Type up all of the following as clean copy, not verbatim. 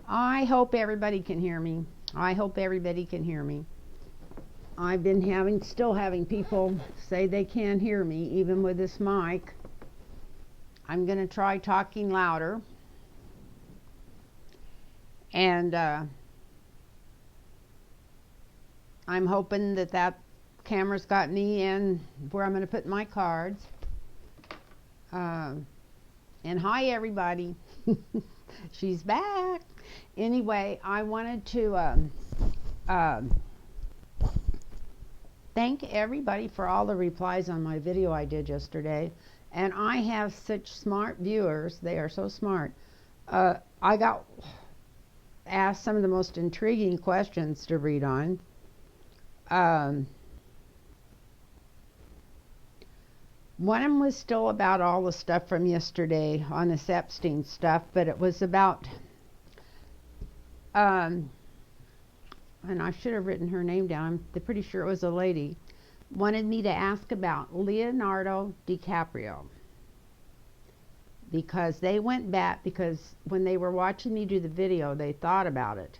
I hope everybody can hear me. I've been still having people say they can't hear me, even with this mic. I'm going to try talking louder. And I'm hoping that camera's got me in where I'm going to put my cards. And hi, everybody. She's back. Anyway, I wanted to thank everybody for all the replies on my video I did yesterday. And I have such smart viewers. They are so smart. I got asked some of the most intriguing questions to read on. One of them was still about all the stuff from yesterday on this Esptein stuff, but it was about, and I should have written her name down. I'm pretty sure it was a lady. Wanted me to ask about Leonardo DiCaprio. Because they went back, because when they were watching me do the video, they thought about it.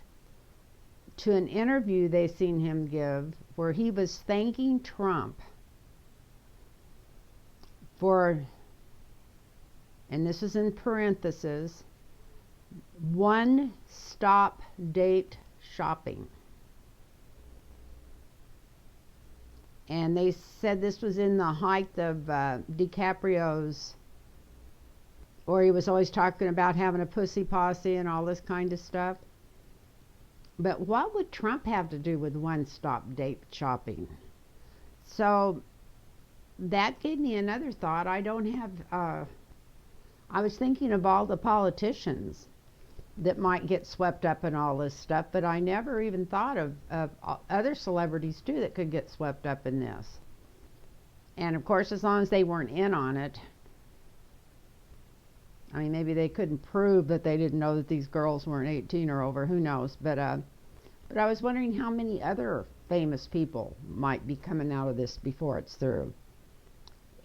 To an interview they seen him give where he was thanking Trump for, and this is in parentheses, one-stop date shopping. And they said this was in the height of DiCaprio's, or he was always talking about having a pussy posse and all this kind of stuff. But what would Trump have to do with one-stop date shopping? So that gave me another thought. I was thinking of all the politicians that might get swept up in all this stuff, but I never even thought of other celebrities too that could get swept up in this. And of course, as long as they weren't in on it, I mean, maybe they couldn't prove that they didn't know that these girls weren't 18 or over, who knows, but I was wondering how many other famous people might be coming out of this before it's through.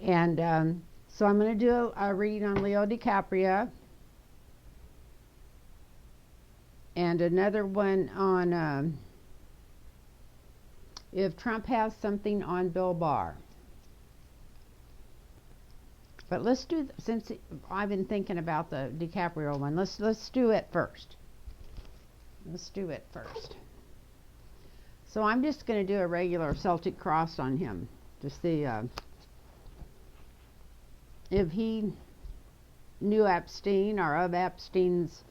And so I'm going to do a reading on Leo DiCaprio and another one on if Trump has something on Bill Barr. But let's do, since I've been thinking about the DiCaprio one, let's do it first. So I'm just going to do a regular Celtic cross on him to see if he knew Esptein or of Epstein's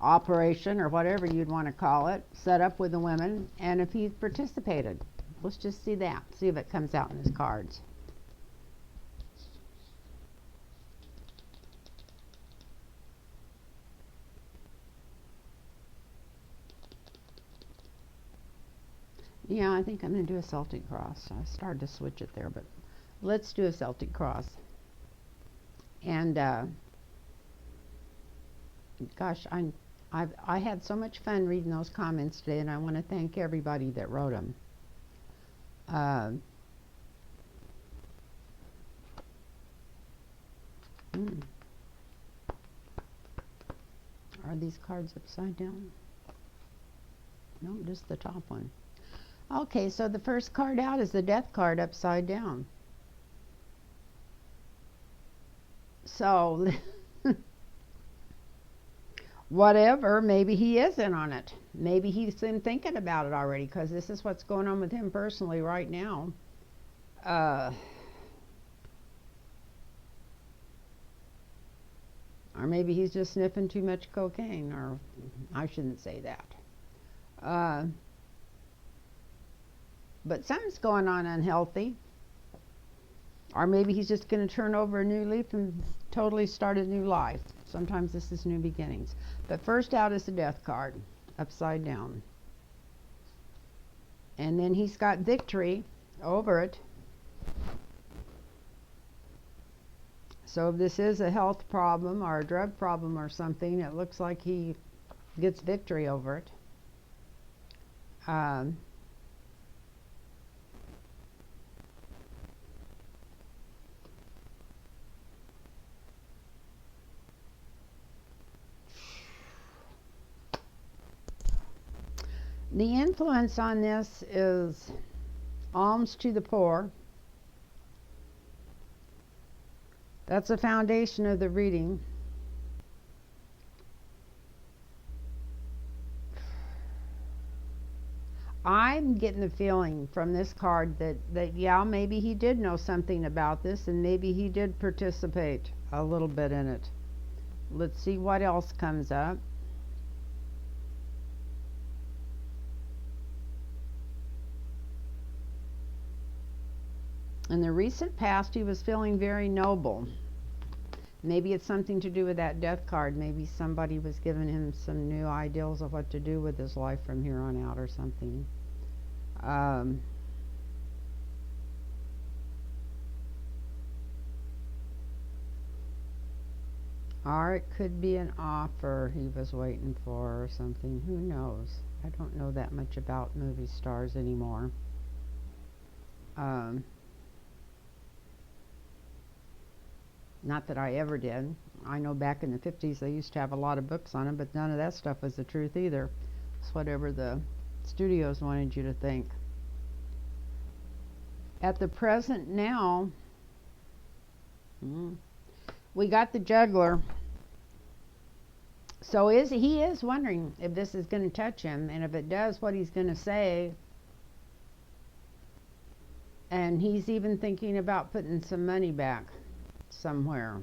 operation or whatever you'd want to call it, set up with the women, and if he participated. Let's just see that, see if it comes out in his cards. Yeah, I think I'm going to do a Celtic cross. I started to switch it there, but let's do a Celtic cross. And gosh, I had so much fun reading those comments today, and I want to thank everybody that wrote them. Are these cards upside down? No, just the top one. Okay, so the first card out is the Death card upside down. So, whatever, maybe he is in on it. Maybe he's been thinking about it already, because this is what's going on with him personally right now. Or maybe he's just sniffing too much cocaine, or I shouldn't say that. But something's going on unhealthy. Or maybe he's just going to turn over a new leaf and totally start a new life. Sometimes this is new beginnings. But first out is the Death card, upside down. And then he's got victory over it. So if this is a health problem or a drug problem or something, it looks like he gets victory over it. The influence on this is alms to the poor. That's the foundation of the reading. I'm getting the feeling from this card that yeah, maybe he did know something about this, and maybe he did participate a little bit in it. Let's see what else comes up. In the recent past, he was feeling very noble. Maybe it's something to do with that death card. Maybe somebody was giving him some new ideals of what to do with his life from here on out or something. Or it could be an offer he was waiting for or something. Who knows? I don't know that much about movie stars anymore. Not that I ever did. I know back in the 50s they used to have a lot of books on them, but none of that stuff was the truth either. It's whatever the studios wanted you to think. At the present now, we got the juggler. So he is wondering if this is going to touch him, and if it does, what he's going to say. And he's even thinking about putting some money back somewhere.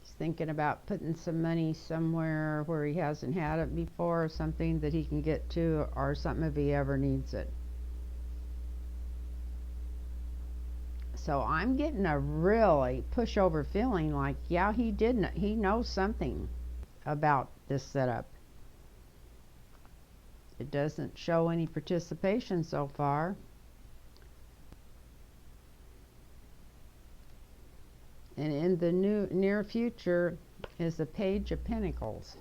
He's thinking about putting some money somewhere where he hasn't had it before, or something that he can get to, or something if he ever needs it. So I'm getting a really pushover feeling like, yeah, he knows something about this setup. It doesn't show any participation so far. And in the near future is the Page of Pentacles.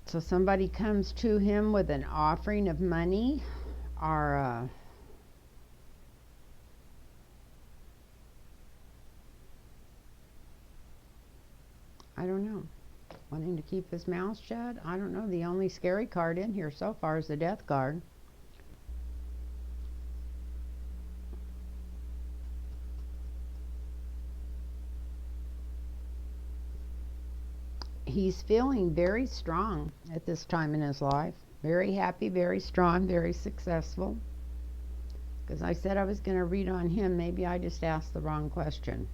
So somebody comes to him with an offering of money, or I don't know, wanting to keep his mouth shut. I don't know. The only scary card in here so far is the Death card. He's feeling very strong at this time in his life. Very happy, very strong, very successful. Because I said I was going to read on him. Maybe I just asked the wrong question.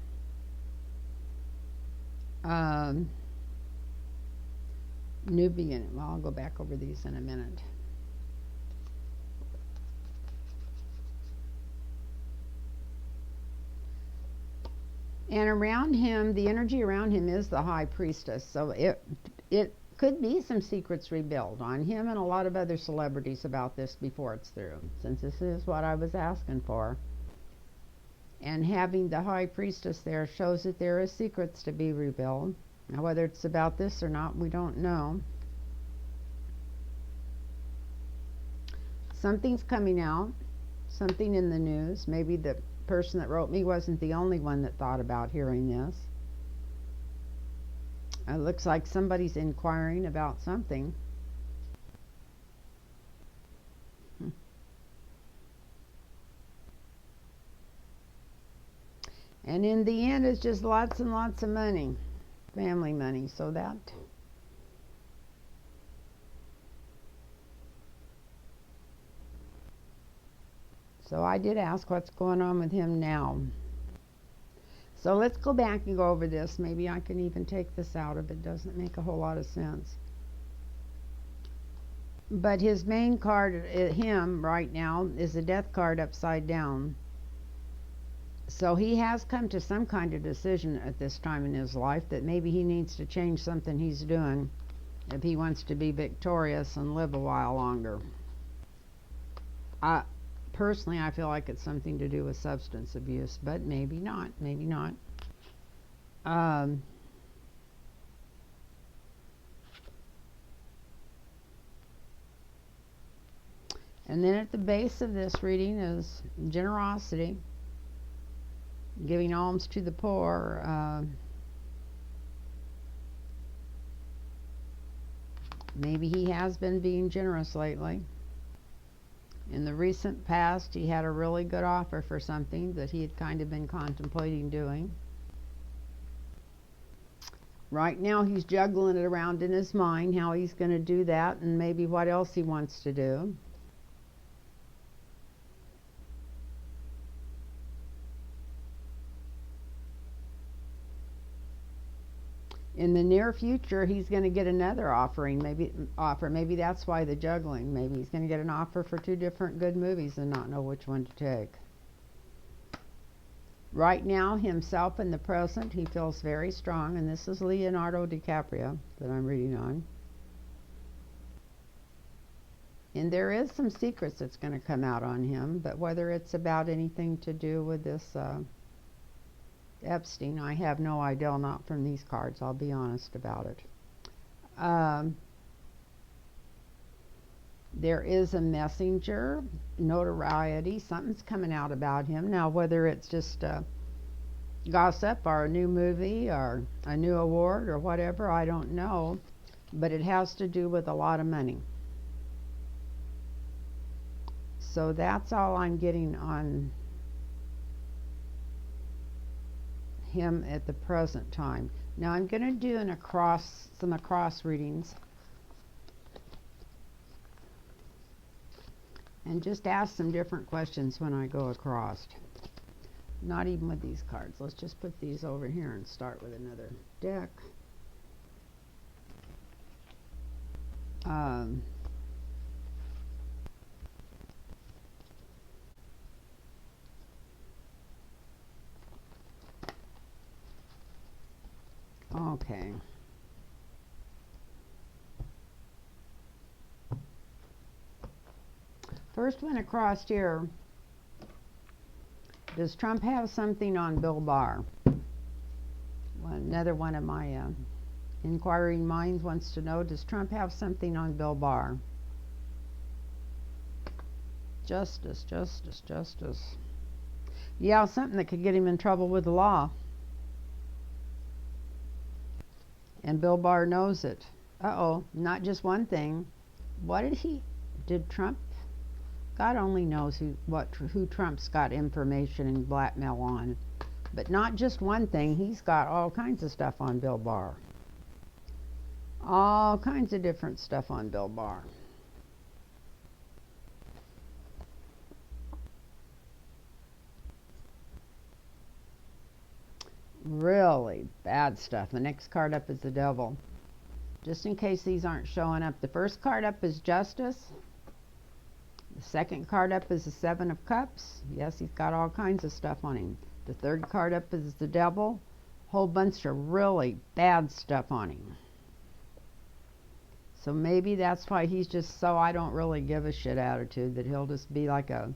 New beginning. Well, I'll go back over these in a minute. And around him, the energy around him is the High Priestess. So it could be some secrets revealed on him and a lot of other celebrities about this before it's through, since this is what I was asking for. And having the High Priestess there shows that there is secrets to be revealed. Now, whether it's about this or not, we don't know. Something's coming out, something in the news. Maybe the person that wrote me wasn't the only one that thought about hearing this. It looks like somebody's inquiring about something. And in the end, it's just lots and lots of money, family money. So that. So I did ask what's going on with him now. So let's go back and go over this. Maybe I can even take this out if it doesn't make a whole lot of sense. But his main card, him right now, is the Death card upside down. So he has come to some kind of decision at this time in his life that maybe he needs to change something he's doing if he wants to be victorious and live a while longer. Personally, I feel like it's something to do with substance abuse, but maybe not. Maybe not. And then at the base of this reading is generosity, giving alms to the poor. Maybe he has been being generous lately. In the recent past, he had a really good offer for something that he had kind of been contemplating doing. Right now, he's juggling it around in his mind how he's going to do that and maybe what else he wants to do. In the near future, he's going to get another offer. Maybe that's why the juggling. Maybe he's going to get an offer for two different good movies and not know which one to take. Right now, himself in the present, he feels very strong, and this is Leonardo DiCaprio that I'm reading on. And there is some secrets that's going to come out on him, but whether it's about anything to do with this Esptein, I have no idea, not from these cards, I'll be honest about it. There is a messenger, notoriety, something's coming out about him. Now, whether it's just gossip or a new movie or a new award or whatever, I don't know, but it has to do with a lot of money. So that's all I'm getting on him at the present time. Now I'm going to do some across readings and just ask some different questions when I go across. Not even with these cards. Let's just put these over here and start with another deck. Okay. First one across here. Does Trump have something on Bill Barr? Well, another one of my inquiring minds wants to know, does Trump have something on Bill Barr? Justice, justice, justice. Yeah, something that could get him in trouble with the law. And Bill Barr knows it. Uh-oh, not just one thing. Did Trump? God only knows who Trump's got information and blackmail on. But not just one thing, he's got all kinds of stuff on Bill Barr. All kinds of different stuff on Bill Barr. Really bad stuff. The next card up is the devil. Just in case these aren't showing up, the first card up is justice. The second card up is the Seven of Cups. Yes, he's got all kinds of stuff on him. The third card up is the devil. Whole bunch of really bad stuff on him. So maybe that's why he's just so I don't really give a shit attitude, that he'll just be like a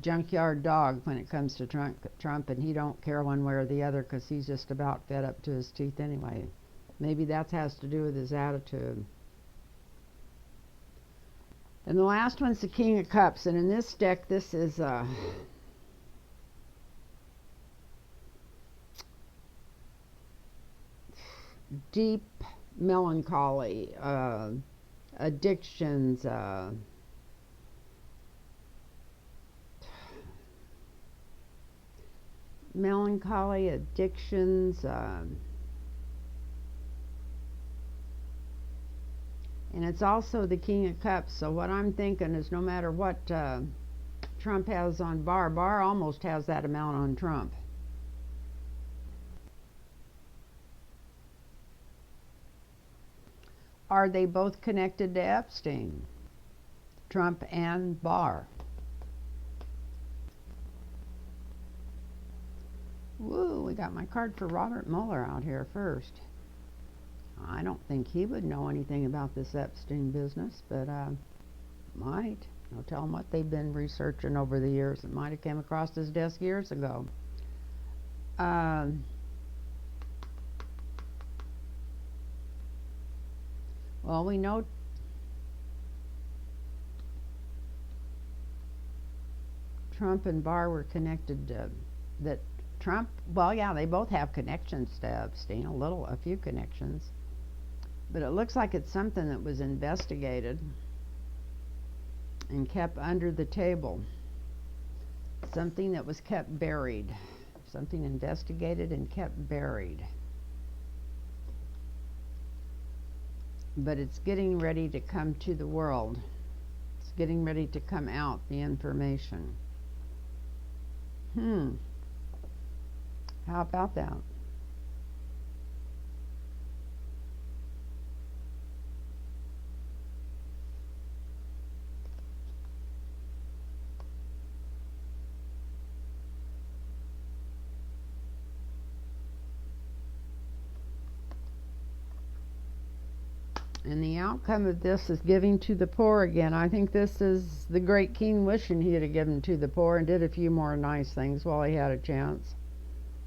junkyard dog when it comes to Trump, and he don't care one way or the other because he's just about fed up to his teeth anyway. Maybe that has to do with his attitude. And the last one's the King of Cups, and in this deck, this is deep melancholy, addictions, melancholy, addictions, and it's also the King of Cups. So what I'm thinking is no matter what Trump has on Barr, Barr almost has that amount on Trump. Are they both connected to Esptein? Trump and Barr. Woo, we got my card for Robert Mueller out here first. I don't think he would know anything about this Esptein business, but might. I'll tell him what they've been researching over the years. It might have came across his desk years ago. Well, we know Trump and Barr were connected that Trump, well, yeah, they both have connections to Esptein, a few connections. But it looks like it's something that was investigated and kept under the table. Something that was kept buried. Something investigated and kept buried. But it's getting ready to come to the world. It's getting ready to come out, the information. How about that? And the outcome of this is giving to the poor again. I think this is the great king wishing he had given to the poor and did a few more nice things while he had a chance.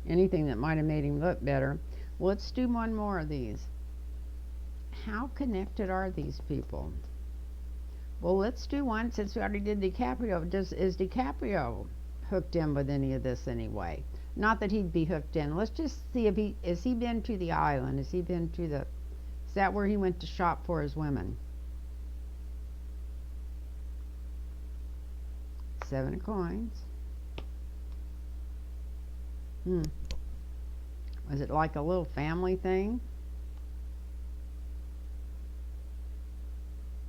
Anything that might have made him look better. Let's do one more of these. How connected are these people? Well, let's do one since we already did DiCaprio. Is DiCaprio hooked in with any of this anyway? Not that he'd be hooked in. Let's just see if has he been to the island? Has he been to the... Is that where he went to shop for his women? 7 of coins. Was it like a little family thing?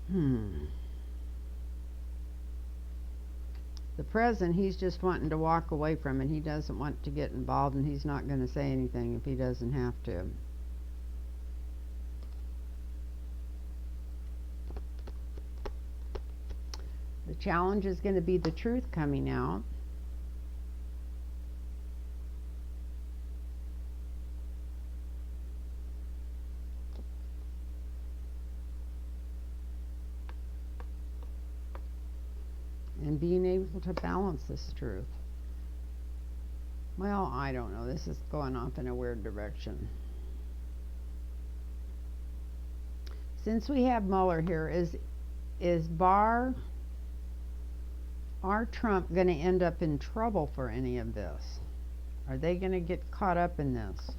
The present, he's just wanting to walk away from it. He doesn't want to get involved, and he's not going to say anything if he doesn't have to. The challenge is going to be the truth coming out. And being able to balance this truth. Well, I don't know. This is going off in a weird direction. Since we have Mueller here, is Barr or Trump going to end up in trouble for any of this? Are they going to get caught up in this?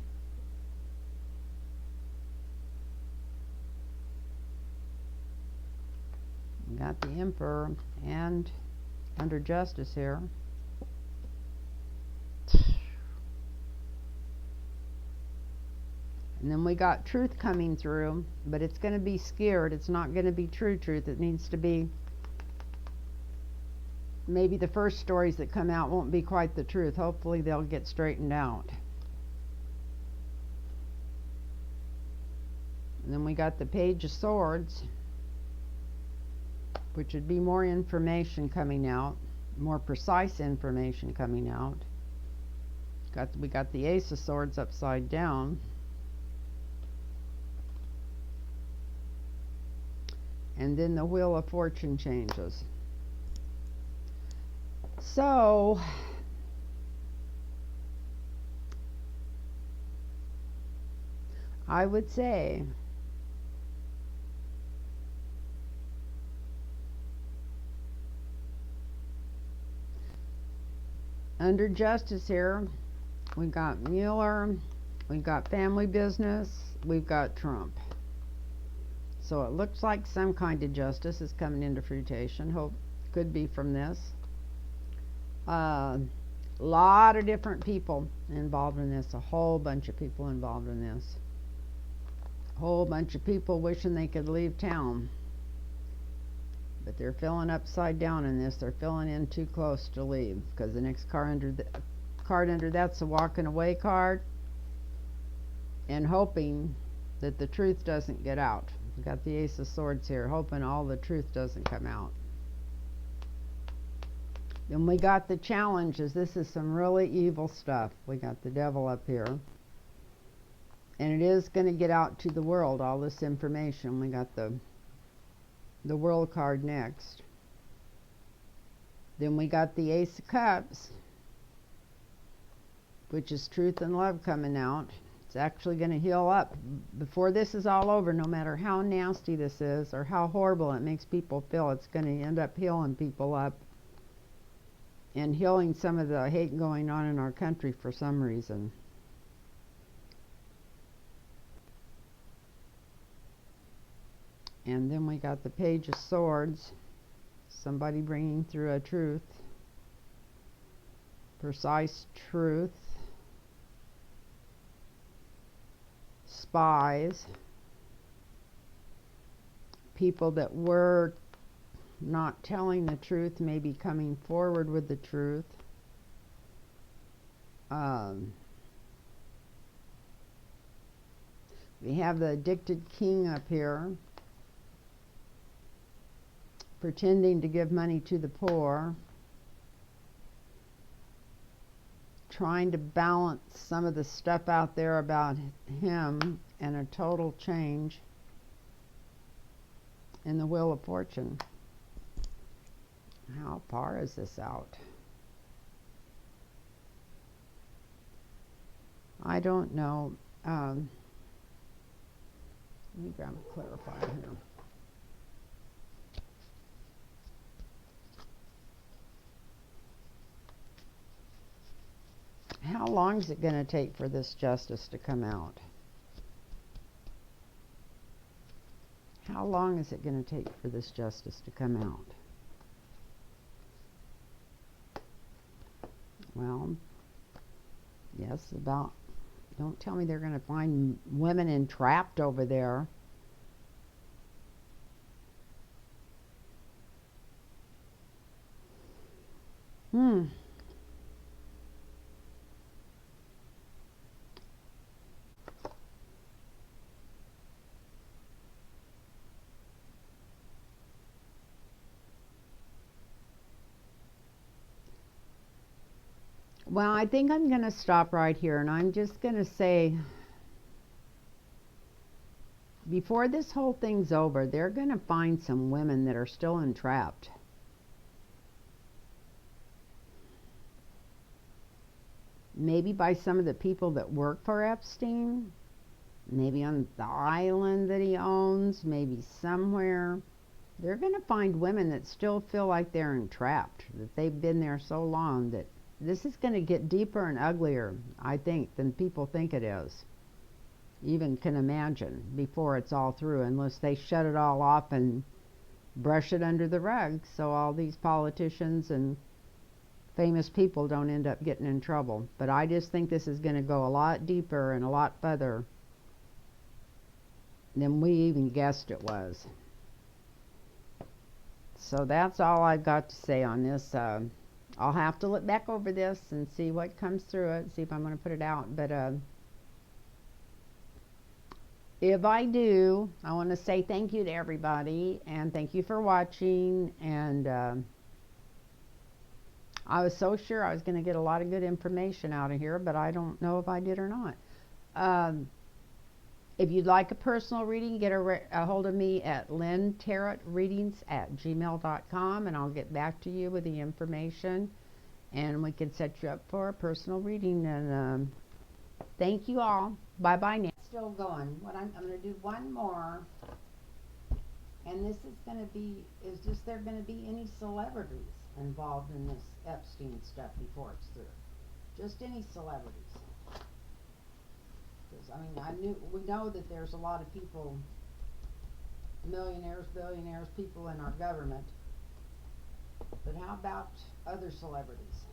We got the Emperor and under justice here. And then we got truth coming through, but it's going to be scared. It's not going to be true truth. It needs to be, maybe the first stories that come out won't be quite the truth. Hopefully they'll get straightened out. And then we got the Page of Swords, which would be more information coming out, more precise information coming out. We got the Ace of Swords upside down. And then the Wheel of Fortune changes. So, I would say under justice here, we've got Mueller, we've got family business, we've got Trump. So it looks like some kind of justice is coming into fruition. Hope could be from this. Lot of different people involved in this. A whole bunch of people involved in this. A whole bunch of people wishing they could leave town. But they're feeling upside down in this. They're feeling in too close to leave. Because the next card under that's a walking away card. And hoping that the truth doesn't get out. We've got the Ace of Swords here. Hoping all the truth doesn't come out. Then we got the challenges. This is some really evil stuff. We got the Devil up here. And it is going to get out to the world, all this information. We got the World card next. Then we got the Ace of Cups, which is truth and love coming out. It's actually going to heal up. Before this is all over, no matter how nasty this is or how horrible it makes people feel, it's going to end up healing people up and healing some of the hate going on in our country for some reason. And then we got the Page of Swords. Somebody bringing through a truth. Precise truth. Spies. People that were not telling the truth may be coming forward with the truth. We have the addicted king up here, pretending to give money to the poor, trying to balance some of the stuff out there about him, and a total change in the Wheel of Fortune. How far is this out? I don't know. Let me grab a clarifier here. How long is it going to take for this justice to come out? How long is it going to take for this justice to come out? Well, yes, about... Don't tell me they're going to find women entrapped over there. Well, I think I'm going to stop right here, and I'm just going to say, before this whole thing's over, they're going to find some women that are still entrapped. Maybe by some of the people that work for Epstein, maybe on the island that he owns, maybe somewhere. They're going to find women that still feel like they're entrapped, that they've been there so long that this is going to get deeper and uglier, I think, than people think it is. Even can imagine before it's all through, unless they shut it all off and brush it under the rug so all these politicians and famous people don't end up getting in trouble. But I just think this is going to go a lot deeper and a lot further than we even guessed it was. So that's all I've got to say on this. I'll have to look back over this and see what comes through it, see if I'm going to put it out. But if I do, I want to say thank you to everybody, and thank you for watching. And I was so sure I was going to get a lot of good information out of here, but I don't know if I did or not. If you'd like a personal reading, get a hold of me at lynntarotreadings@gmail.com, and I'll get back to you with the information, and we can set you up for a personal reading. And thank you all. Bye bye now. Still going. I'm going to do one more, and this is going to be, is just there going to be any celebrities involved in this Epstein stuff before it's through? Just any celebrities. I mean, we know that there's a lot of people, millionaires, billionaires, people in our government, but how about other celebrities?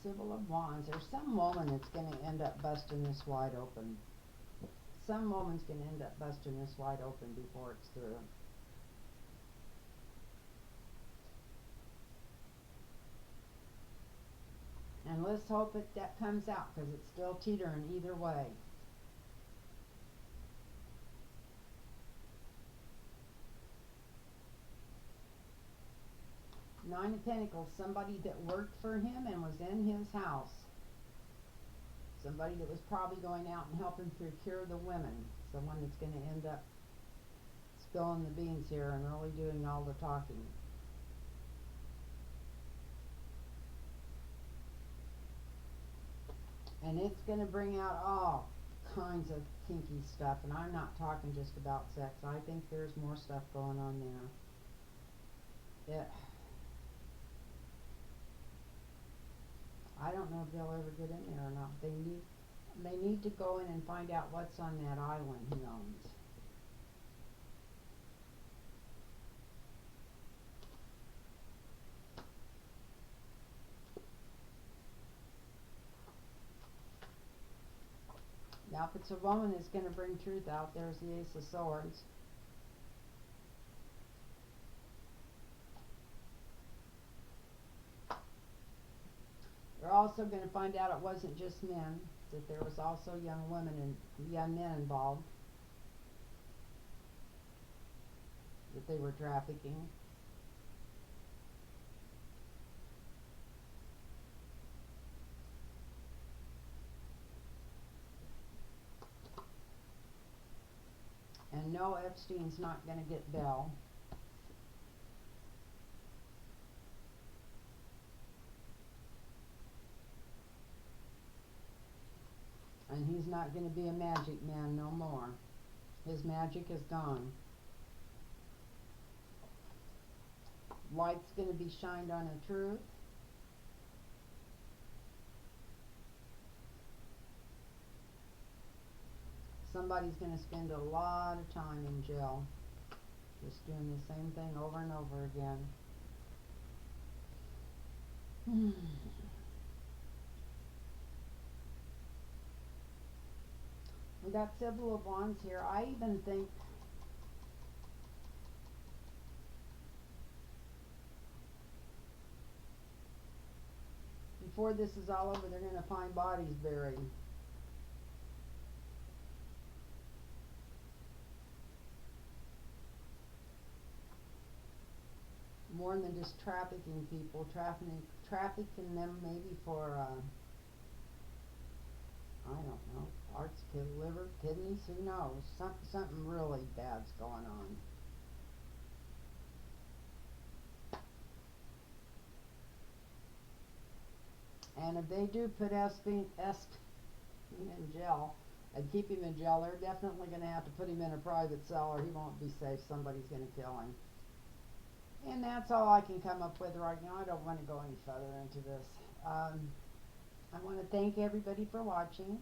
Sybil of Wands. There's some woman that's going to end up busting this wide open. Some woman's going to end up busting this wide open before it's through. And let's hope that comes out, because it's still teetering either way. Nine of Pentacles, somebody that worked for him and was in his house. Somebody that was probably going out and helping procure the women. Someone that's going to end up spilling the beans here and really doing all the talking. And it's going to bring out all kinds of kinky stuff. And I'm not talking just about sex. I think there's more stuff going on there. I don't know if they'll ever get in there or not. They need to go in and find out what's on that island he owns. Now, if it's a woman that's going to bring truth out, there's the Ace of Swords. They're also going to find out it wasn't just men, that there was also young women and young men involved, that they were trafficking. And no, Epstein's not going to get bail. And he's not going to be a magic man no more. His magic is gone. Light's going to be shined on the truth. Somebody's going to spend a lot of time in jail, just doing the same thing over and over again. We got Sybil of Wands here. I even think before this is all over, they're going to find bodies buried. More than just trafficking people, trafficking them maybe for, I don't know, hearts, liver, kidneys, who knows? Something really bad's going on. And if they do put Esptein in jail and keep him in jail, they're definitely going to have to put him in a private cell or he won't be safe. Somebody's going to kill him. And that's all I can come up with right now. I don't want to go any further into this. I want to thank everybody for watching.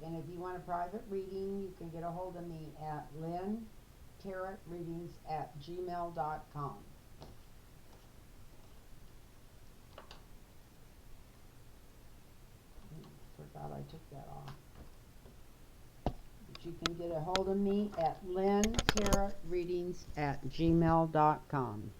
And if you want a private reading, you can get a hold of me at lynntarotreadings@gmail.com. Forgot I took that off. But you can get a hold of me at lynntarotreadings@gmail.com.